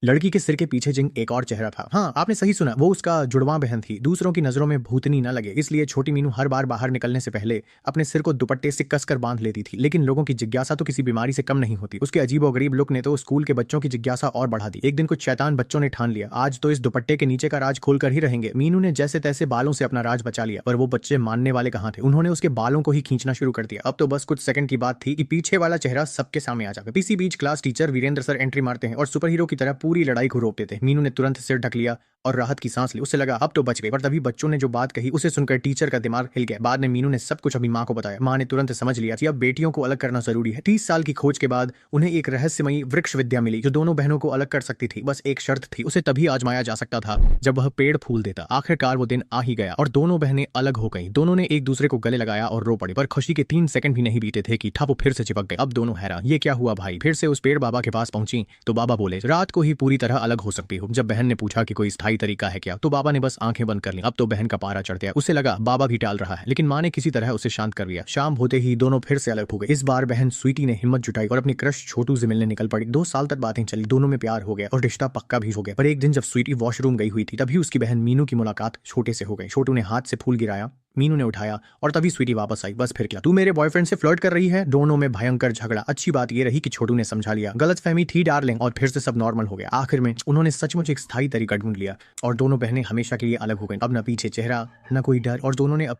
लड़की के सिर के पीछे जिंग एक और चेहरा था। हाँ, आपने सही सुना, वो उसका जुड़वां बहन थी। दूसरों की नजरों में भूतनी न लगे इसलिए छोटी मीनू हर बार बाहर निकलने से पहले अपने सिर को दुपट्टे से कसकर बांध लेती थी। लेकिन लोगों की जिज्ञासा तो किसी बीमारी से कम नहीं होती। उसके अजीबोगरीब लुक ने तो स्कूल के बच्चों की जिज्ञासा और बढ़ा दी। एक दिन कुछ शैतान बच्चों ने ठान लिया, आज तो इस दुपट्टे के नीचे का राज खोलकर ही रहेंगे। मीनू ने जैसे तैसे बालों से अपना राज बचा लिया, पर वो बच्चे मानने वाले कहाँ थे। उन्होंने उसके बालों को ही खींचना शुरू कर दिया। अब तो बस कुछ सेकंड की बात थी कि पीछे वाला चेहरा सबके सामने आ जाएगा। इसी बीच class teacher Virendra sir entry मारते हैं और सुपर हीरो की तरह पूरी लड़ाई को रोक देते हैं। मीनू ने तुरंत सिर ढक लिया और राहत की सांस ली। उसे लगा अब तो बच गई, पर तभी बच्चों ने जो बात कही उसे सुनकर टीचर का दिमाग हिल गया। बाद में मीनू ने सब कुछ अपनी माँ को बताया। माँ ने तुरंत समझ लिया कि अब बेटियों को अलग करना जरूरी है। 30 साल की खोज के बाद उन्हें एक रहस्यमयी वृक्ष विद्या मिली जो दोनों बहनों को अलग कर सकती थी। बस एक शर्त थी, उसे तभी आजमाया जा सकता था जब वह पेड़ फूल देता। आखिरकार वो दिन आ ही गया और दोनों बहनें अलग हो गईं। दोनों ने एक दूसरे को गले लगाया और रो पड़ी, पर खुशी के 3 सेकंड भी नहीं बीते थे कि ठप फिर से चिपक गए। अब दोनों हैरान, ये क्या हुआ भाई। फिर से उस पेड़ बाबा के पास पहुंची तो बाबा बोले, रात को ही पूरी तरह अलग हो सकती हो। जब बहन ने पूछा कि कोई स्थायी तरीका है क्या, तो बाबा ने बस आंखें बंद कर ली। अब तो बहन का पारा चढ़ गया। उसे लगा बाबा भी टाल रहा है, लेकिन माँ ने किसी तरह उसे शांत कर लिया। शाम होते ही दोनों फिर से अलग हो गए। इस बार बहन स्वीटी ने हिम्मत जुटाई और अपनी क्रश छोटू से मिलने निकल पड़ी। 2 साल तक बातें चली, दोनों में प्यार हो गया और रिश्ता पक्का भी हो गया। पर एक दिन जब स्वीटी वॉशरूम गई हुई थी तभी उसकी बहन मीनू की मुलाकात छोटे से हो गई। छोटू ने हाथ से फूल गिराया, मीनू ने उठाया और तभी स्वीटी वापस आई। बस फिर क्या, तू मेरे बॉयफ्रेंड से फ्लर्ट कर रही है। दोनों में भयंकर झगड़ा। अच्छी बात यह रही कि छोटू ने समझा लिया, गलतफहमी थी डार्लिंग, और फिर से सब नॉर्मल हो गया। आखिर में उन्होंने सचमुच एक स्थायी तरीका ढूंढ लिया और दोनों बहनें हमेशा के लिए अलग हो गई। अब न पीछे चेहरा, न कोई डर, और दोनों ने अब